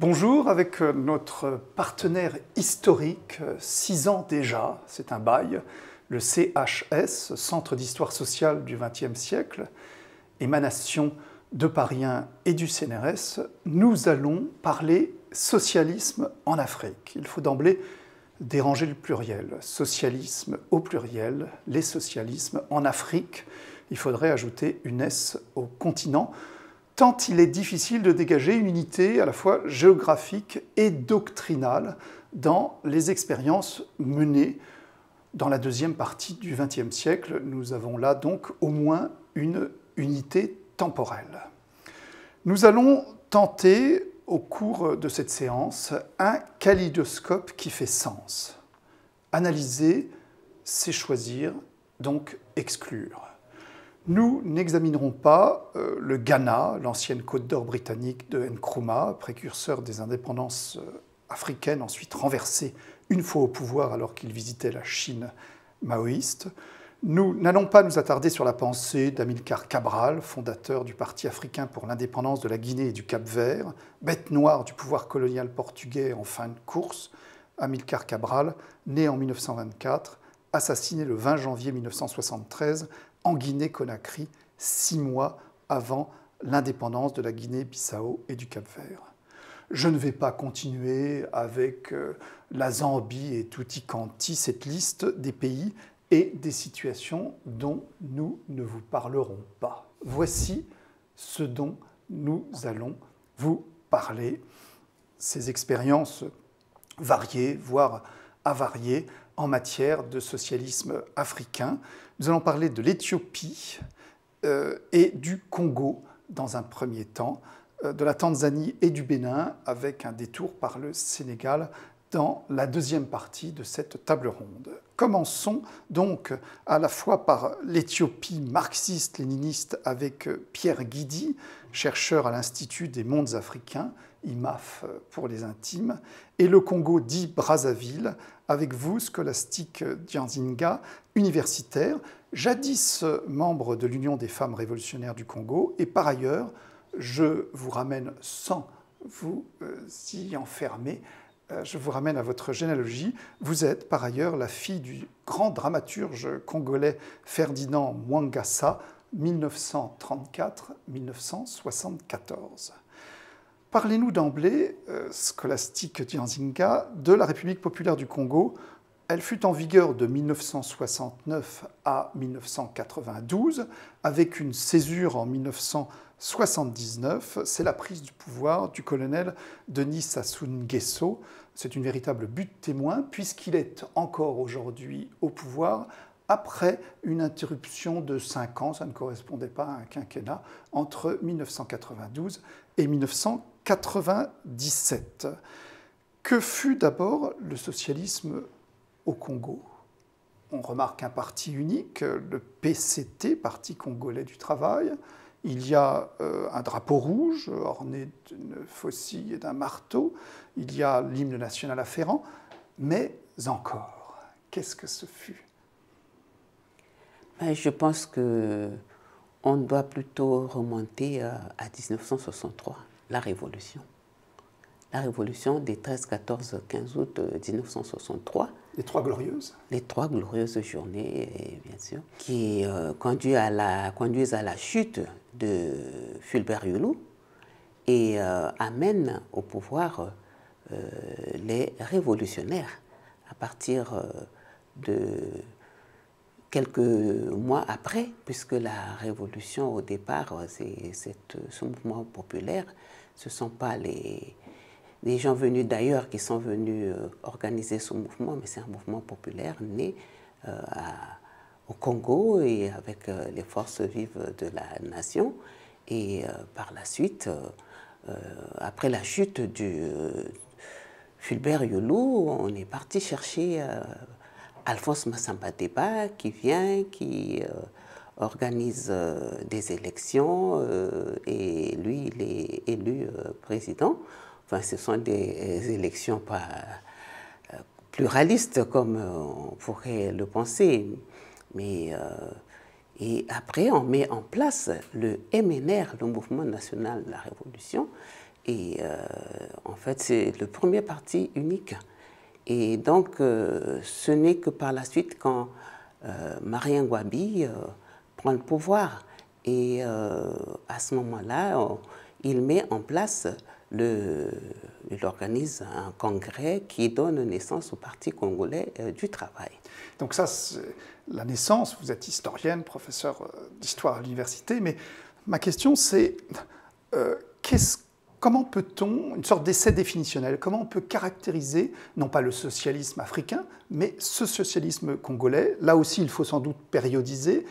Bonjour, avec notre partenaire historique, 6 ans déjà, c'est un bail, le CHS, Centre d'Histoire Sociale du XXe siècle, émanation de Paris 1 et du CNRS, nous allons parler socialisme en Afrique. Il faut d'emblée déranger le pluriel. Socialisme au pluriel, les socialismes en Afrique. Il faudrait ajouter une S au continent, tant il est difficile de dégager une unité à la fois géographique et doctrinale dans les expériences menées dans la deuxième partie du XXe siècle. Nous avons là donc au moins une unité temporelle. Nous allons tenter, au cours de cette séance, un kaléidoscope qui fait sens. Analyser, c'est choisir, donc exclure. Nous n'examinerons pas le Ghana, l'ancienne Côte d'Or britannique de Nkrumah, précurseur des indépendances africaines, ensuite renversé une fois au pouvoir alors qu'il visitait la Chine maoïste. Nous n'allons pas nous attarder sur la pensée d'Amilcar Cabral, fondateur du Parti africain pour l'indépendance de la Guinée et du Cap-Vert, bête noire du pouvoir colonial portugais en fin de course. Amilcar Cabral, né en 1924, assassiné le 20 janvier 1973, en Guinée-Conakry, 6 mois avant l'indépendance de la Guinée-Bissau et du Cap-Vert. Je ne vais pas continuer avec la Zambie et tutti quanti, cette liste des pays et des situations dont nous ne vous parlerons pas. Voici ce dont nous allons vous parler. Ces expériences variées, voire avariées, en matière de socialisme africain. Nous allons parler de l'Éthiopie et du Congo dans un premier temps, de la Tanzanie et du Bénin, avec un détour par le Sénégal dans la deuxième partie de cette table ronde. Commençons donc à la fois par l'Éthiopie marxiste-léniniste avec Pierre Guidi, chercheur à l'Institut des mondes africains, IMAF pour les intimes, et le Congo dit Brazzaville, avec vous, Scholastique Dianzinga, universitaire, jadis membre de l'Union des femmes révolutionnaires du Congo, et par ailleurs, je vous ramène sans vous y enfermer, je vous ramène à votre généalogie. Vous êtes par ailleurs la fille du grand dramaturge congolais Ferdinand Mwangassa, 1934-1974. Parlez-nous d'emblée, Scholastique Dianzinga, de la République populaire du Congo. Elle fut en vigueur de 1969 à 1992, avec une césure en 1979. C'est la prise du pouvoir du colonel Denis Sassou Nguesso. C'est une véritable butte témoin, puisqu'il est encore aujourd'hui au pouvoir, après une interruption de 5 ans, ça ne correspondait pas à un quinquennat, entre 1992 et 1997. Que fut d'abord le socialisme au Congo? On remarque un parti unique, le PCT, Parti congolais du travail. Il y a un drapeau rouge orné d'une faucille et d'un marteau. Il y a l'hymne national afférent. Mais encore, qu'est-ce que ce fut? Je pense qu'on doit plutôt remonter à 1963, la Révolution. La Révolution des 13, 14, 15 août 1963. Les Trois Glorieuses. Les Trois Glorieuses journées, bien sûr, qui conduisent à la chute de Fulbert Yulu et amènent au pouvoir les révolutionnaires à partir de quelques mois après, puisque la révolution, au départ, c'est ce mouvement populaire. Ce ne sont pas les gens venus d'ailleurs qui sont venus organiser ce mouvement, mais c'est un mouvement populaire né au Congo et avec les forces vives de la nation. Et par la suite, après la chute du Fulbert Yulu, on est parti chercher Alphonse Massamba Deba qui vient, qui organise des élections et lui, il est élu président. Enfin, ce sont des élections pas pluralistes comme on pourrait le penser. Mais, et après, on met en place le MNR, le Mouvement national de la Révolution, Et en fait, c'est le premier parti unique. Et donc, ce n'est que par la suite, quand Marien Ngouabi prend le pouvoir, et à ce moment-là, il met en place, il organise un congrès qui donne naissance au Parti congolais du travail. Donc ça, c'est la naissance, vous êtes historienne, professeur d'histoire à l'université, mais ma question c'est, comment peut-on, une sorte d'essai définitionnel, comment on peut caractériser, non pas le socialisme africain, mais ce socialisme congolais? Là aussi, il faut sans doute périodiser.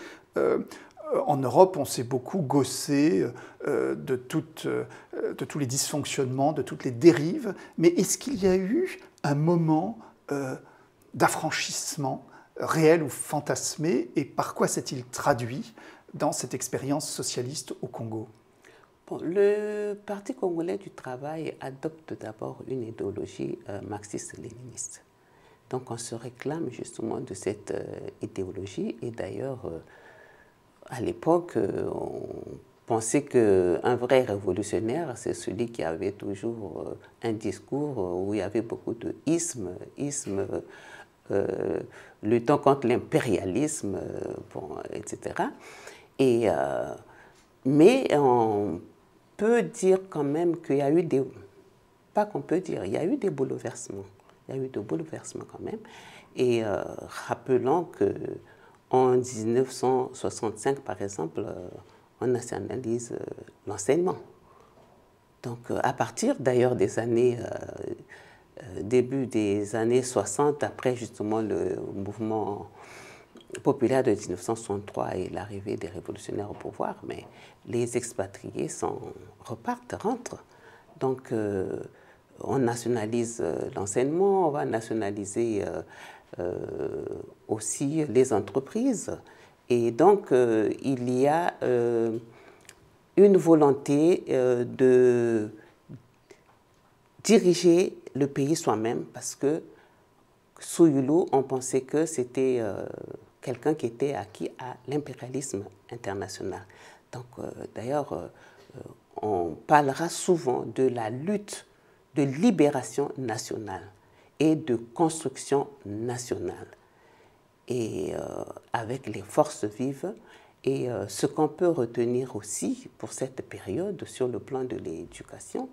En Europe, on s'est beaucoup gaussé de tous les dysfonctionnements, de toutes les dérives, mais est-ce qu'il y a eu un moment d'affranchissement réel ou fantasmé, et par quoi s'est-il traduit dans cette expérience socialiste au Congo? Bon, le Parti congolais du travail adopte d'abord une idéologie marxiste-léniniste. Donc on se réclame justement de cette idéologie, et d'ailleurs, à l'époque, on pensait qu'un vrai révolutionnaire, c'est celui qui avait toujours un discours où il y avait beaucoup de isme, luttant contre l'impérialisme, bon, etc. Mais on peut dire quand même qu'il y a eu des... Pas qu'on peut dire, il y a eu des bouleversements. Il y a eu des bouleversements quand même. Et rappelons qu'en 1965, par exemple, on nationalise l'enseignement. Donc à partir d'ailleurs des années... début des années 60, après justement le mouvement populaire de 1963 et l'arrivée des révolutionnaires au pouvoir, mais les expatriés rentrent. Donc on nationalise l'enseignement, on va nationaliser aussi les entreprises. Et donc il y a une volonté de diriger le pays soi-même, parce que sous Yulu, on pensait que c'était quelqu'un qui était acquis à l'impérialisme international. Donc d'ailleurs, on parlera souvent de la lutte de libération nationale et de construction nationale, et avec les forces vives. Et ce qu'on peut retenir aussi pour cette période sur le plan de l'éducation,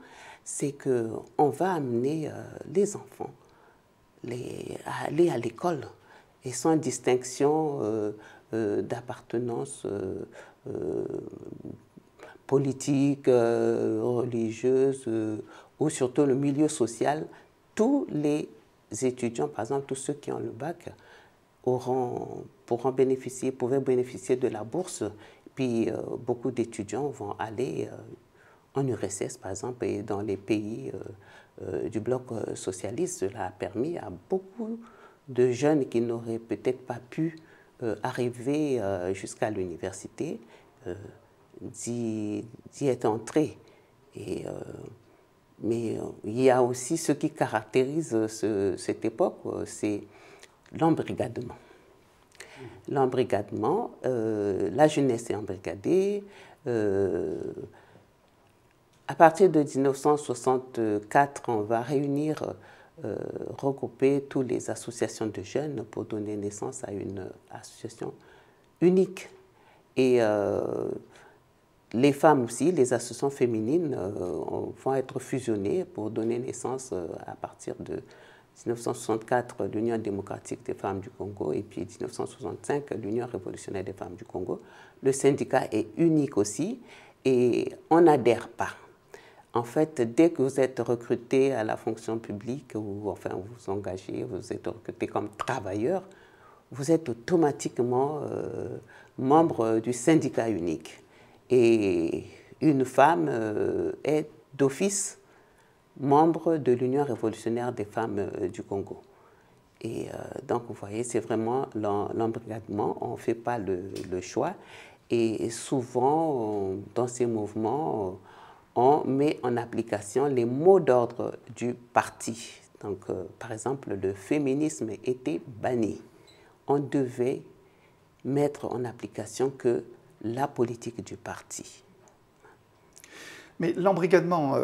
c'est qu'on va amener les enfants à aller à l'école, et sans distinction d'appartenance politique, religieuse, ou surtout le milieu social. Tous les étudiants, par exemple tous ceux qui ont le bac, pouvaient bénéficier de la bourse. Puis beaucoup d'étudiants vont aller en URSS, par exemple, et dans les pays du bloc socialiste. Cela a permis à beaucoup de jeunes qui n'auraient peut-être pas pu arriver jusqu'à l'université d'y être entrés. Mais il y a aussi ce qui caractérise cette époque, c'est l'embrigadement. L'embrigadement, la jeunesse est embrigadée. À partir de 1964, on va regrouper toutes les associations de jeunes pour donner naissance à une association unique. Et les femmes aussi, les associations féminines vont être fusionnées pour donner naissance à partir de 1964, l'Union démocratique des femmes du Congo, et puis 1965, l'Union révolutionnaire des femmes du Congo. Le syndicat est unique aussi, et on n'adhère pas. En fait, dès que vous êtes recruté à la fonction publique, ou enfin vous vous engagez, vous êtes recruté comme travailleur, vous êtes automatiquement membre du syndicat unique. Et une femme est d'office membre de l'Union révolutionnaire des femmes du Congo. Et donc, vous voyez, c'est vraiment l'embrigadement, on ne fait pas le choix. Et souvent, dans ces mouvements, on met en application les mots d'ordre du parti. Donc, par exemple, le féminisme était banni. On devait mettre en application que la politique du parti. Mais l'embrigadement,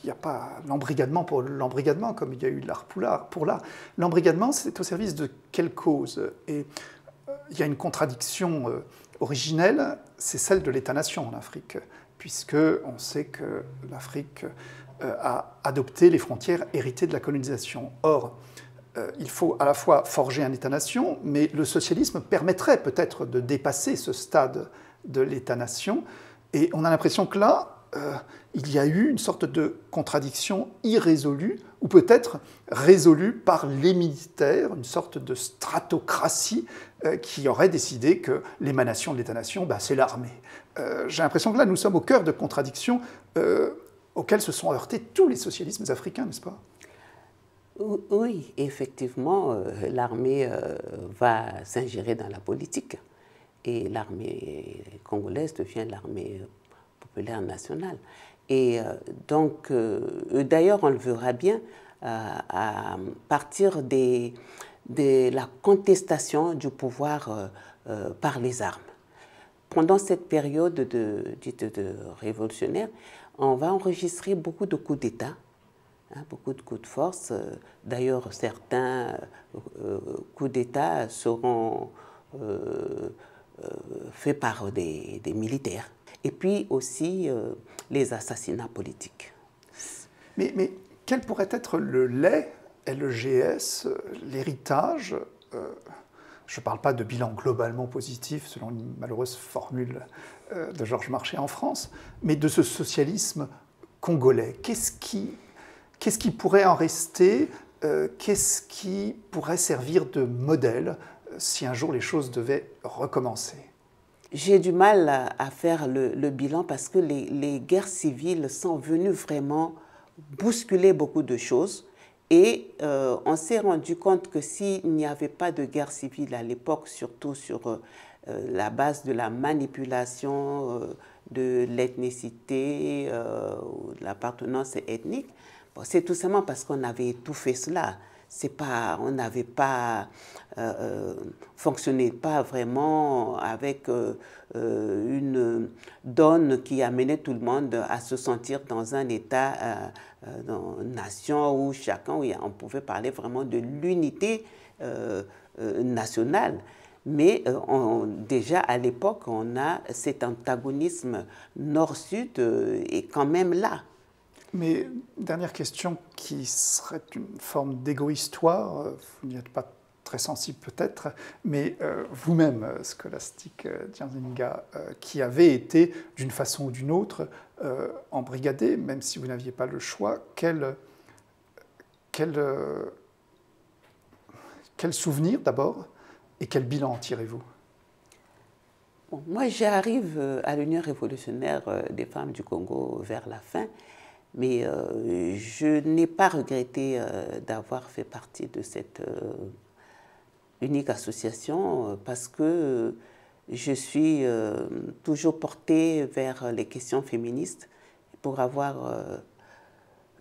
il n'y a pas l'embrigadement pour l'embrigadement, comme il y a eu l'art pour l'art. L'embrigadement, c'est au service de quelle cause? Et il y a une contradiction originelle, c'est celle de l'État-nation en Afrique, puisqu'on sait que l'Afrique a adopté les frontières héritées de la colonisation. Or, il faut à la fois forger un État-nation, mais le socialisme permettrait peut-être de dépasser ce stade de l'État-nation. Et on a l'impression que là, il y a eu une sorte de contradiction irrésolue, ou peut-être résolue par les militaires, une sorte de stratocratie qui aurait décidé que l'émanation de l'État-nation, c'est l'armée. J'ai l'impression que là, nous sommes au cœur de contradictions auxquelles se sont heurtés tous les socialismes africains, n'est-ce pas? Oui, effectivement, l'armée va s'ingérer dans la politique. Et l'armée congolaise devient l'armée populaire nationale. Et donc, d'ailleurs, on le verra bien à partir de la contestation du pouvoir par les armes. Pendant cette période dite de révolutionnaire, on va enregistrer beaucoup de coups d'État, beaucoup de coups de force. D'ailleurs, certains coups d'État seront faits par des militaires. Et puis aussi les assassinats politiques. Mais quel pourrait être le lait, LEGS, l'héritage je ne parle pas de bilan globalement positif, selon une malheureuse formule de Georges Marchais en France, mais de ce socialisme congolais. Qu'est-ce qui pourrait en rester? Qu'est-ce qui pourrait servir de modèle si un jour les choses devaient recommencer? J'ai du mal à faire le bilan parce que les guerres civiles sont venues vraiment bousculer beaucoup de choses. Et on s'est rendu compte que s'il n'y avait pas de guerre civile à l'époque, surtout sur la base de la manipulation de l'ethnicité ou de l'appartenance ethnique, c'est tout simplement parce qu'on avait étouffé cela. On n'avait pas fonctionné pas vraiment avec une donne qui amenait tout le monde à se sentir dans un état, dans une nation où chacun, où on pouvait parler vraiment de l'unité nationale. Mais déjà à l'époque, on a cet antagonisme nord-sud est quand même là. Mais dernière question qui serait une forme d'égo-histoire, vous n'y êtes pas très sensible peut-être, mais vous-même, scolastique Nzianga, qui avez été d'une façon ou d'une autre embrigadé, même si vous n'aviez pas le choix, quel souvenir d'abord et quel bilan en tirez-vous? Bon, moi, j'arrive à l'Union révolutionnaire des femmes du Congo vers la fin. Mais je n'ai pas regretté d'avoir fait partie de cette unique association parce que je suis toujours portée vers les questions féministes. Pour avoir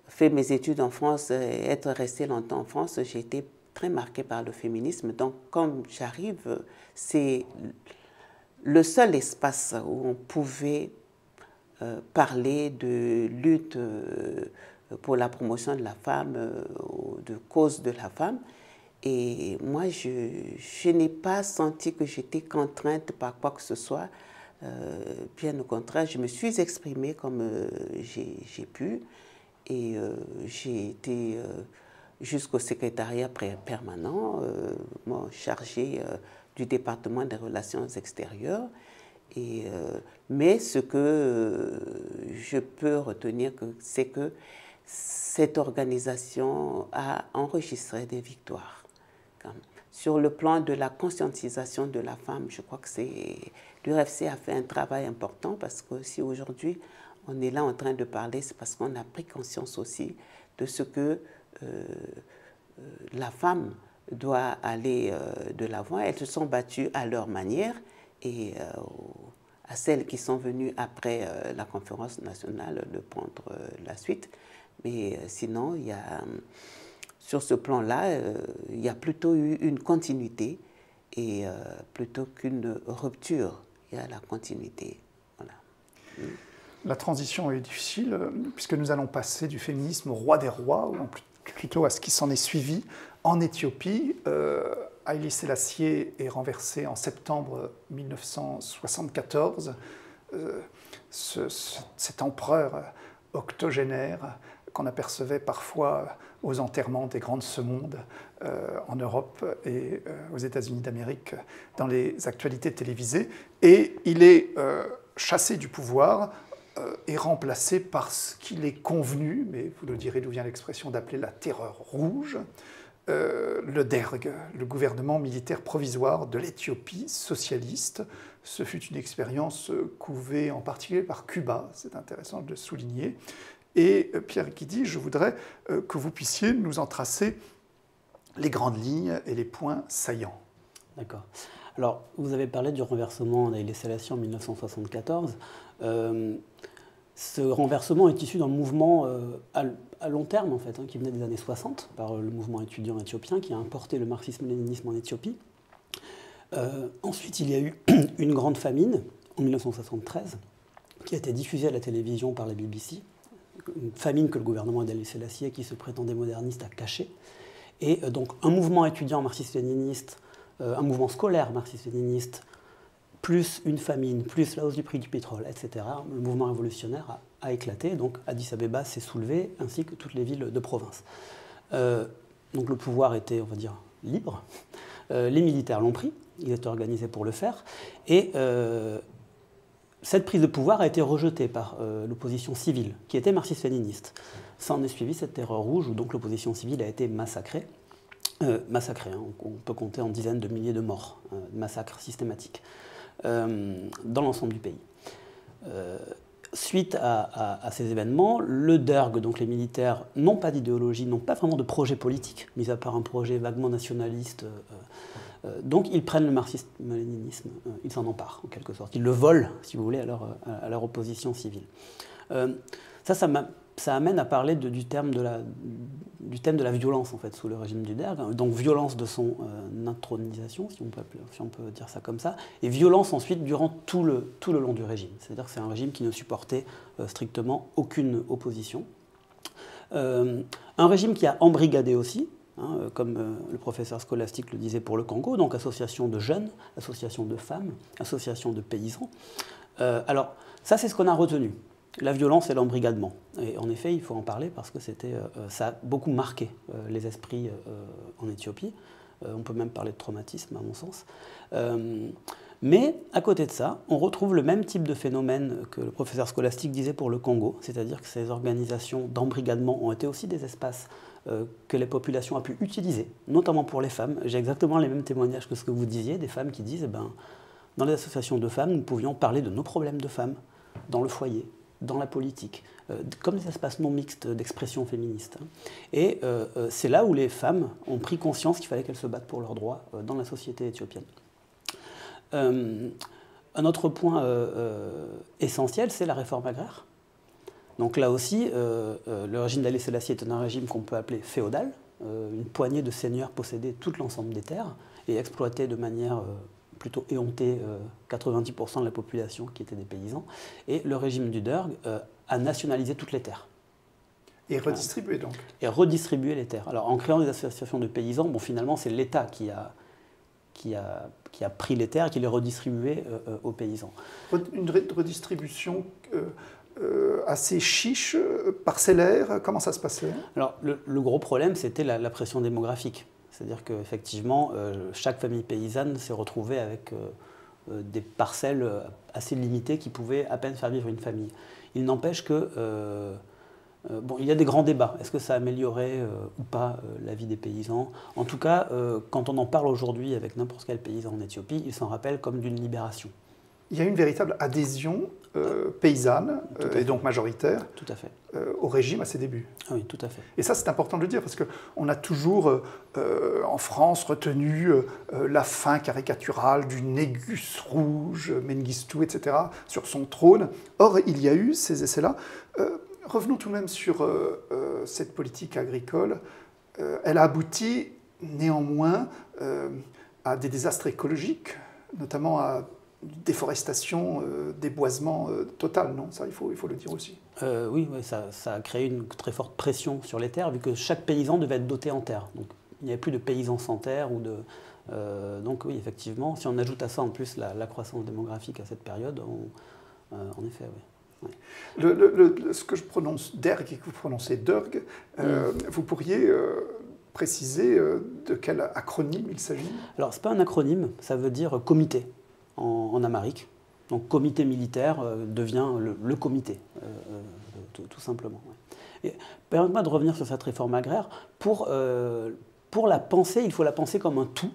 fait mes études en France et être restée longtemps en France, j'ai été très marquée par le féminisme. Donc, comme j'arrive, c'est le seul espace où on pouvait parler de lutte pour la promotion de la femme, de cause de la femme. Et moi, je n'ai pas senti que j'étais contrainte par quoi que ce soit. Bien au contraire, je me suis exprimée comme j'ai pu. Et j'ai été jusqu'au secrétariat permanent, chargé du département des relations extérieures. Et, mais ce que je peux retenir, c'est que cette organisation a enregistré des victoires. Sur le plan de la conscientisation de la femme, je crois que l'URFC a fait un travail important parce que si aujourd'hui on est là en train de parler, c'est parce qu'on a pris conscience aussi de ce que la femme doit aller de l'avant. Elles se sont battues à leur manière. Et à celles qui sont venues après la conférence nationale de prendre la suite. Mais sinon, sur ce plan-là, il y a plutôt eu une continuité et plutôt qu'une rupture. Il y a la continuité. Voilà. La transition est difficile, puisque nous allons passer du féminisme au roi des rois, ou plutôt à ce qui s'en est suivi. En Éthiopie, Haïlé Sélassié est renversé en septembre 1974. Cet empereur octogénaire qu'on apercevait parfois aux enterrements des grands de ce monde en Europe et aux États-Unis d'Amérique dans les actualités télévisées. Et il est chassé du pouvoir et remplacé par ce qu'il est convenu, mais vous le direz d'où vient l'expression, d'appeler la terreur rouge, le DERG, le gouvernement militaire provisoire de l'Éthiopie socialiste. Ce fut une expérience couvée en particulier par Cuba, c'est intéressant de le souligner. Et Pierre Guidi, je voudrais que vous puissiez nous en tracer les grandes lignes et les points saillants. D'accord. Alors, vous avez parlé du renversement d'Haïlé Sélassié en 1974. Ce renversement est issu d'un mouvement à long terme, en fait, qui venait des années 60, par le mouvement étudiant éthiopien, qui a importé le marxisme-léninisme en Éthiopie. Ensuite, il y a eu une grande famine, en 1973, qui a été diffusée à la télévision par la BBC. Une famine que le gouvernement d'Haïlé Sélassié, qui se prétendait moderniste, a cachée. Et donc, un mouvement étudiant marxiste-léniniste, un mouvement scolaire marxiste-léniniste, plus une famine, plus la hausse du prix du pétrole, etc., le mouvement révolutionnaire a éclaté. Donc Addis Abeba s'est soulevé, ainsi que toutes les villes de province. Donc le pouvoir était, on va dire, libre. Les militaires l'ont pris, ils étaient organisés pour le faire. Et cette prise de pouvoir a été rejetée par l'opposition civile, qui était marxiste-léniniste. Ça en est suivi cette terreur rouge, où donc l'opposition civile a été massacrée. On peut compter en dizaines de milliers de morts, massacres systématiques, dans l'ensemble du pays. Suite à ces événements, le DERG, donc les militaires, n'ont pas d'idéologie, n'ont pas vraiment de projet politique, mis à part un projet vaguement nationaliste. Donc ils prennent le marxisme-léninisme, ils s'en emparent en quelque sorte. Ils le volent, si vous voulez, à leur opposition civile. Ça amène à parler du thème de la violence, en fait, sous le régime du DERG. Donc violence de son intronisation, si on peut dire ça comme ça, et violence ensuite durant tout le long du régime. C'est-à-dire que c'est un régime qui ne supportait strictement aucune opposition. Un régime qui a embrigadé aussi, comme le professeur Scholastic le disait pour le Congo, donc association de jeunes, association de femmes, association de paysans. Alors ça, c'est ce qu'on a retenu. La violence et l'embrigadement. Et en effet, il faut en parler parce que ça a beaucoup marqué les esprits en Éthiopie. On peut même parler de traumatisme, à mon sens. Mais à côté de ça, on retrouve le même type de phénomène que le professeur Scholastic disait pour le Congo, c'est-à-dire que ces organisations d'embrigadement ont été aussi des espaces que les populations ont pu utiliser, notamment pour les femmes. J'ai exactement les mêmes témoignages que ce que vous disiez, des femmes qui disent dans les associations de femmes, nous pouvions parler de nos problèmes de femmes dans le foyer, dans la politique, comme des espaces non mixtes d'expression féministe. Et c'est là où les femmes ont pris conscience qu'il fallait qu'elles se battent pour leurs droits dans la société éthiopienne. Un autre point essentiel, c'est la réforme agraire. Donc là aussi, le régime d'Haïlé Sélassié est un régime qu'on peut appeler féodal. Une poignée de seigneurs possédaient tout l'ensemble des terres et exploitaient de manière plutôt éhontée 90% de la population qui était des paysans. Et le régime du DERG a nationalisé toutes les terres. Et redistribué donc. Et redistribué les terres. Alors en créant des associations de paysans, finalement c'est l'État qui a pris les terres et qui les redistribuait aux paysans. Une redistribution assez chiche, parcellaire, comment ça se passait? Alors le gros problème, c'était la pression démographique. C'est-à-dire qu'effectivement, chaque famille paysanne s'est retrouvée avec des parcelles assez limitées qui pouvaient à peine faire vivre une famille. Il n'empêche que, il y a des grands débats. Est-ce que ça améliorait ou pas la vie des paysans? En tout cas, quand on en parle aujourd'hui avec n'importe quel paysan en Éthiopie, il s'en rappelle comme d'une libération. Il y a une véritable adhésion paysanne, et donc majoritaire, tout à fait. Au régime à ses débuts. Ah oui, tout à fait. Et ça, c'est important de le dire, parce qu'on a toujours, en France, retenu la fin caricaturale du Négus rouge, Mengistu, etc., sur son trône. Or, il y a eu ces essais-là. Revenons tout de même sur cette politique agricole. Elle a abouti, néanmoins, à des désastres écologiques, notamment à déforestation, déboisement total, non? Ça, il faut le dire aussi. Oui, ça a créé une très forte pression sur les terres, vu que chaque paysan devait être doté en terre. Donc il n'y avait plus de paysans sans terre. Donc oui, effectivement, si on ajoute à ça en plus la croissance démographique à cette période, en effet, oui. Ouais. Ce que je prononce Derg et que vous prononcez Derg, vous pourriez préciser de quel acronyme il s'agit? Alors, ce n'est pas un acronyme, ça veut dire comité en amharique. Donc, comité militaire devient le comité, tout simplement. Ouais. Permettez-moi de revenir sur cette réforme agraire. Pour la penser, il faut la penser comme un tout,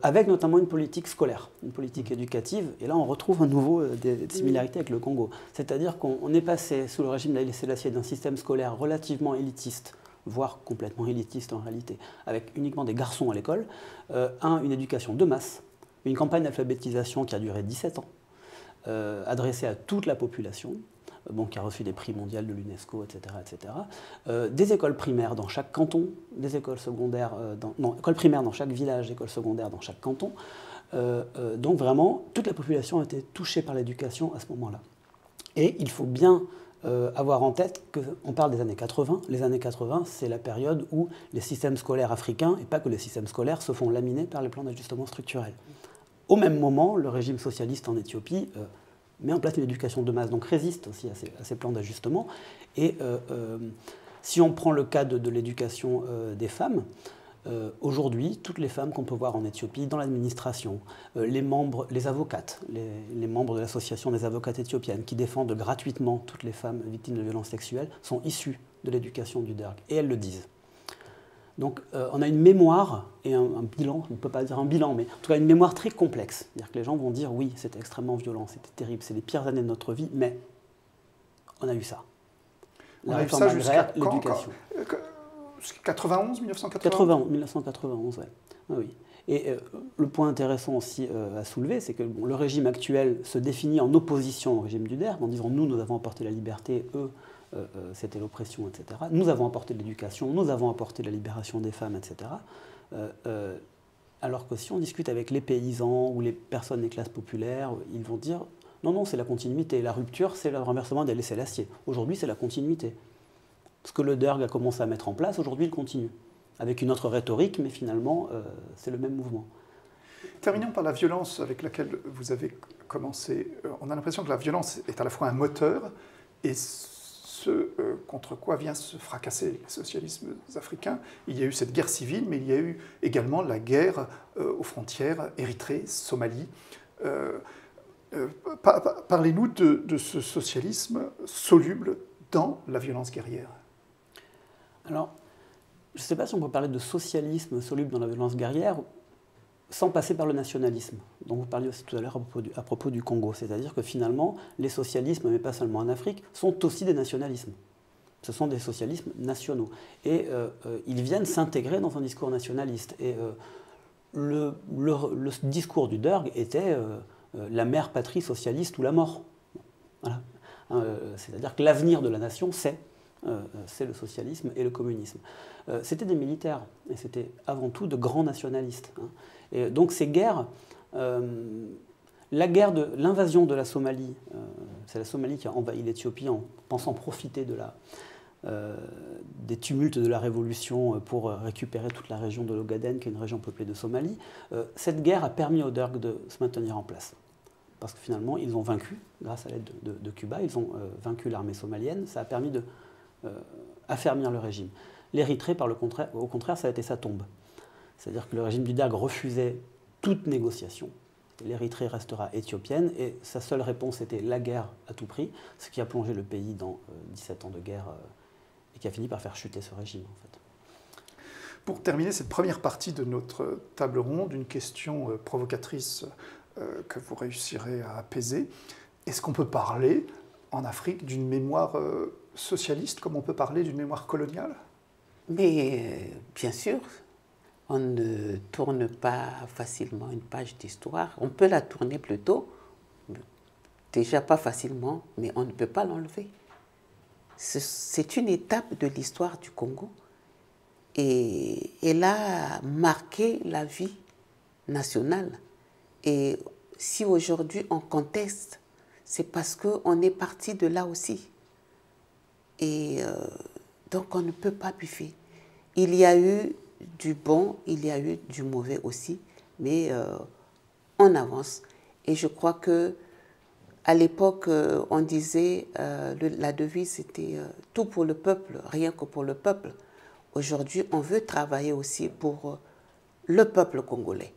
avec notamment une politique scolaire, une politique éducative. Et là, on retrouve à nouveau des similarités avec le Congo. C'est-à-dire qu'on est passé, sous le régime d'Haïlé Sélassié, d'un système scolaire relativement élitiste, voire complètement élitiste en réalité, avec uniquement des garçons à l'école, à une éducation de masse, une campagne d'alphabétisation qui a duré 17 ans, adressée à toute la population, qui a reçu des prix mondiaux de l'UNESCO, etc., etc. Des écoles primaires dans chaque canton, des écoles secondaires, écoles primaires dans chaque village, écoles secondaires dans chaque canton. Donc vraiment, toute la population a été touchée par l'éducation à ce moment-là. Et il faut bien avoir en tête qu'on parle des années 80. Les années 80, c'est la période où les systèmes scolaires africains, et pas que les systèmes scolaires, se font laminer par les plans d'ajustement structurel. Au même moment, le régime socialiste en Éthiopie met en place une éducation de masse, donc résiste aussi à ces plans d'ajustement. Et si on prend le cas de l'éducation des femmes, aujourd'hui, toutes les femmes qu'on peut voir en Éthiopie, dans l'administration, les avocates, les membres de l'association des avocates éthiopiennes qui défendent gratuitement toutes les femmes victimes de violences sexuelles, sont issues de l'éducation du Derg, et elles le disent. Donc on a une mémoire et un bilan, on ne peut pas dire un bilan, mais en tout cas une mémoire très complexe. C'est-à-dire que les gens vont dire oui, c'était extrêmement violent, c'était terrible, c'est les pires années de notre vie, mais on a eu ça. La réforme agraire, l'éducation. 91, 1991 1991, oui. Oui. Et le point intéressant aussi à soulever, c'est que le régime actuel se définit en opposition au régime du Derg, en disant nous avons apporté la liberté, eux, c'était l'oppression, etc. Nous avons apporté l'éducation, nous avons apporté la libération des femmes, etc. Alors que si on discute avec les paysans ou les personnes des classes populaires, ils vont dire non, c'est la continuité. La rupture, c'est le renversement d'Haïlé Sélassié. Aujourd'hui, c'est la continuité. Ce que le Derg a commencé à mettre en place, aujourd'hui, il continue. Avec une autre rhétorique, mais finalement, c'est le même mouvement. Terminons par la violence avec laquelle vous avez commencé. On a l'impression que la violence est à la fois un moteur et ce contre quoi vient se fracasser les socialismes africains. Il y a eu cette guerre civile, mais il y a eu également la guerre aux frontières Érythrée-Somalie. Parlez-nous de ce socialisme soluble dans la violence guerrière. Alors, je ne sais pas si on peut parler de socialisme soluble dans la violence guerrière sans passer par le nationalisme, dont vous parliez aussi tout à l'heure à propos du Congo. C'est-à-dire que finalement, les socialismes, mais pas seulement en Afrique, sont aussi des nationalismes. Ce sont des socialismes nationaux. Et ils viennent s'intégrer dans un discours nationaliste. Et le discours du Derg était la mère patrie socialiste ou la mort. Voilà. C'est-à-dire que l'avenir de la nation, c'est le socialisme et le communisme. C'était des militaires, et c'était avant tout de grands nationalistes. Et donc ces guerres, l'invasion de la Somalie, c'est la Somalie qui a envahi l'Éthiopie en pensant profiter des tumultes de la révolution pour récupérer toute la région de l'Ogaden, qui est une région peuplée de Somalie. Cette guerre a permis au Derg de se maintenir en place. Parce que finalement, ils ont vaincu, grâce à l'aide de Cuba, ils ont vaincu l'armée somalienne, ça a permis de affermir le régime. L'Érythrée, au contraire, ça a été sa tombe. C'est-à-dire que le régime du Derg refusait toute négociation. L'Érythrée restera éthiopienne et sa seule réponse était la guerre à tout prix, ce qui a plongé le pays dans 17 ans de guerre et qui a fini par faire chuter ce régime. En fait. Pour terminer cette première partie de notre table ronde, une question provocatrice que vous réussirez à apaiser. Est-ce qu'on peut parler en Afrique d'une mémoire socialiste comme on peut parler d'une mémoire coloniale? Mais bien sûr, on ne tourne pas facilement une page d'histoire. On peut la tourner plutôt, déjà pas facilement, mais on ne peut pas l'enlever. C'est une étape de l'histoire du Congo et elle a marqué la vie nationale. Et si aujourd'hui on conteste, c'est parce qu'on est parti de là aussi. Et donc on ne peut pas buffer. Il y a eu du bon, il y a eu du mauvais aussi, mais on avance. Et je crois que à l'époque, on disait la devise c'était tout pour le peuple, rien que pour le peuple. Aujourd'hui, on veut travailler aussi pour le peuple congolais.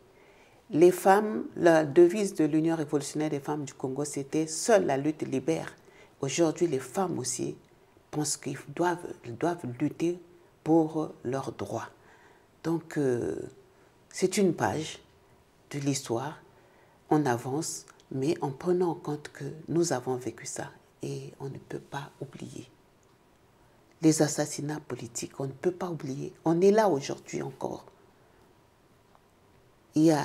Les femmes, la devise de l'Union révolutionnaire des femmes du Congo, c'était « Seule la lutte libère ». Aujourd'hui, les femmes aussi pensent qu'ils doivent lutter pour leurs droits. Donc, c'est une page de l'histoire. On avance, mais en prenant en compte que nous avons vécu ça et on ne peut pas oublier. Les assassinats politiques, on ne peut pas oublier. On est là aujourd'hui encore. Il y a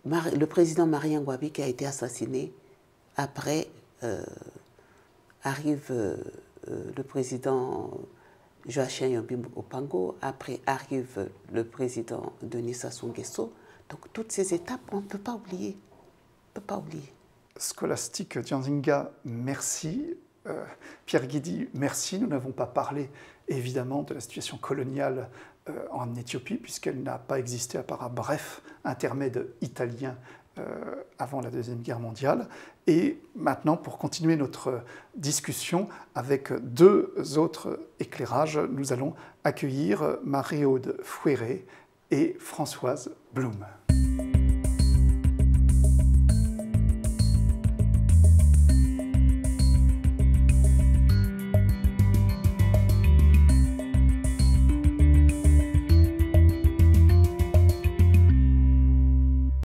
le président Marien Ngouabi qui a été assassiné. Après, arrive le président Joachim Yobim Opango. Après, arrive le président Denis Sassou Nguesso. Donc, toutes ces étapes, on ne peut pas oublier. On ne peut pas oublier. Scholastique Diandinga, merci. Pierre Guidi, merci. Nous n'avons pas parlé, évidemment, de la situation coloniale en Éthiopie, puisqu'elle n'a pas existé à part un bref intermède italien avant la Deuxième Guerre mondiale. Et maintenant, pour continuer notre discussion avec deux autres éclairages, nous allons accueillir Marie-Aude Fouéré et Françoise Blum.